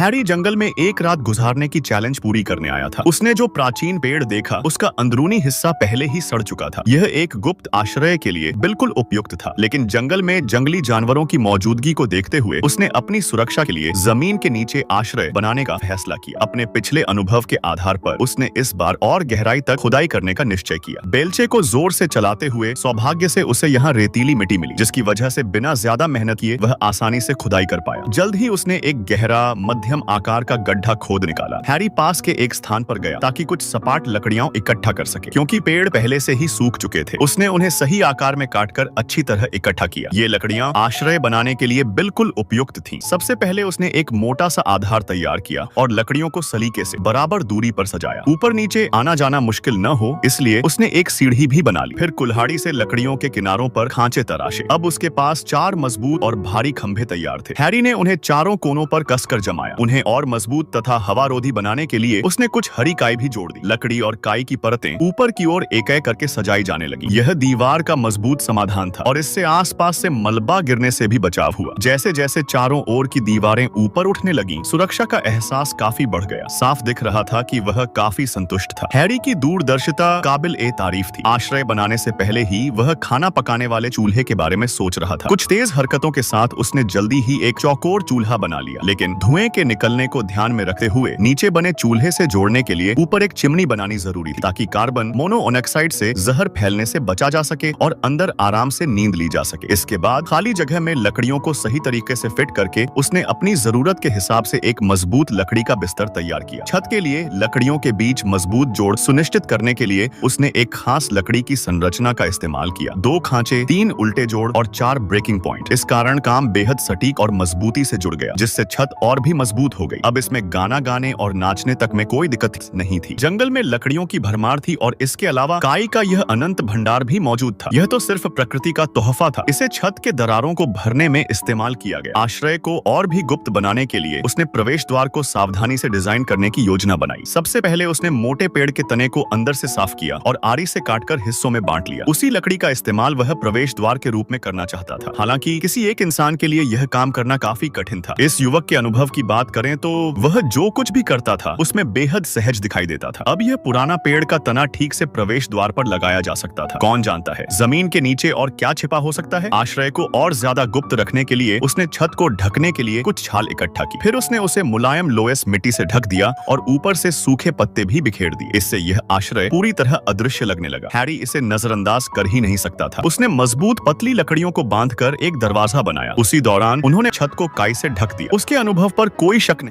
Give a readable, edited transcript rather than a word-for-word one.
Harry जंगल में एक रात गुजारने की चैलेंज पूरी करने आया था। उसने जो प्राचीन पेड़ देखा उसका अंदरूनी हिस्सा पहले ही सड़ चुका था। यह एक गुप्त आश्रय के लिए बिल्कुल उपयुक्त था, लेकिन जंगल में जंगली जानवरों की मौजूदगी को देखते हुए उसने अपनी सुरक्षा के लिए जमीन के नीचे आश्रय बनाने का फैसला किया। अपने पिछले अनुभव के आधार पर उसने इस बार और गहराई तक खुदाई करने का निश्चय किया। बेलचे को जोर से चलाते हुए सौभाग्य से उसे यहाँ रेतीली मिट्टी मिली, जिसकी वजह से बिना ज्यादा मेहनत किए वह आसानी से खुदाई कर पाया। जल्द ही उसने एक गहरा मध्यम आकार का गड्ढा खोद निकाला। हैरी पास के एक स्थान पर गया ताकि कुछ सपाट लकड़ियां इकट्ठा कर सके, क्योंकि पेड़ पहले से ही सूख चुके थे। उसने उन्हें सही आकार में काटकर अच्छी तरह इकट्ठा किया। ये लकड़ियां आश्रय बनाने के लिए बिल्कुल उपयुक्त थीं। सबसे पहले उसने एक मोटा सा आधार तैयार किया और लकड़ियों को सलीके से बराबर दूरी पर सजाया। ऊपर नीचे आना जाना मुश्किल न हो, इसलिए उसने एक सीढ़ी भी बना ली। फिर कुल्हाड़ी से लकड़ियों के किनारों पर खांचे तराशे। अब उसके पास 4 मजबूत और भारी खंभे तैयार थे। हैरी ने उन्हें चारों कोनों पर कसकर जमाया। उन्हें और मजबूत तथा हवारोधी बनाने के लिए उसने कुछ हरी काई भी जोड़ दी। लकड़ी और काई की परतें ऊपर की ओर एक-एक करके सजाई जाने लगी। यह दीवार का मजबूत समाधान था और इससे आसपास से मलबा गिरने से भी बचाव हुआ। जैसे जैसे चारों ओर की दीवारें ऊपर उठने लगीं, सुरक्षा का एहसास काफी बढ़ गया। साफ दिख रहा था कि वह काफी संतुष्ट था। हैरी की दूरदर्शिता काबिल ए तारीफ थी। आश्रय बनाने से पहले ही वह खाना पकाने वाले चूल्हे के बारे में सोच रहा था। कुछ तेज हरकतों के साथ उसने जल्दी ही एक चौकोर चूल्हा बना लिया, लेकिन धुएं के निकलने को ध्यान में रखते हुए नीचे बने चूल्हे से जोड़ने के लिए ऊपर एक चिमनी बनानी जरूरी थी, ताकि कार्बन मोनोऑक्साइड से जहर फैलने से बचा जा सके और अंदर आराम से नींद ली जा सके। इसके बाद खाली जगह में लकड़ियों को सही तरीके से फिट करके उसने अपनी जरूरत के हिसाब से एक मजबूत लकड़ी का बिस्तर तैयार किया। छत के लिए लकड़ियों के बीच मजबूत जोड़ सुनिश्चित करने के लिए उसने एक खास लकड़ी की संरचना का इस्तेमाल किया। 2 खांचे, 3 उल्टे जोड़ और 4 ब्रेकिंग पॉइंट। इस कारण काम बेहद सटीक और मजबूती से जुड़ गया, जिससे छत और भी मजबूत हो गई। अब इसमें गाना गाने और नाचने तक में कोई दिक्कत नहीं थी। जंगल में लकड़ियों की भरमार थी और इसके अलावा काई का यह अनंत भंडार भी मौजूद था। यह तो सिर्फ प्रकृति का तोहफा था। इसे छत के दरारों को भरने में इस्तेमाल किया गया। आश्रय को और भी गुप्त बनाने के लिए उसने प्रवेश द्वार को सावधानी से डिजाइन करने की योजना बनाई। सबसे पहले उसने मोटे पेड़ के तने को अंदर से साफ किया और आरी से काटकर हिस्सों में बांट लिया। उसी लकड़ी का इस्तेमाल वह प्रवेश द्वार के रूप में करना चाहता था। हालांकि किसी एक इंसान के लिए यह काम करना काफी कठिन था। इस युवक के अनुभव की बात करें तो वह जो कुछ भी करता था उसमें बेहद सहज दिखाई देता था। अब यह पुराना पेड़ का तना ठीक से प्रवेश द्वार पर लगाया जा सकता था। कौन जानता है जमीन के नीचे और क्या छिपा हो सकता है। आश्रय को और ज्यादा गुप्त रखने के लिए उसने छत को ढकने के लिए कुछ छाल इकट्ठा की। फिर उसने उसे मुलायम लोएस मिट्टी से ढक दिया और ऊपर से सूखे पत्ते भी बिखेर दिए। इससे यह आश्रय पूरी तरह अदृश्य लगने लगा। हैरी इसे नजरअंदाज कर ही नहीं सकता था। उसने मजबूत पतली लकड़ियों को बांधकर एक दरवाजा बनाया। उसी दौरान उन्होंने छत को काई से ढक दिया। उसके अनुभव पर कोई शक नहीं।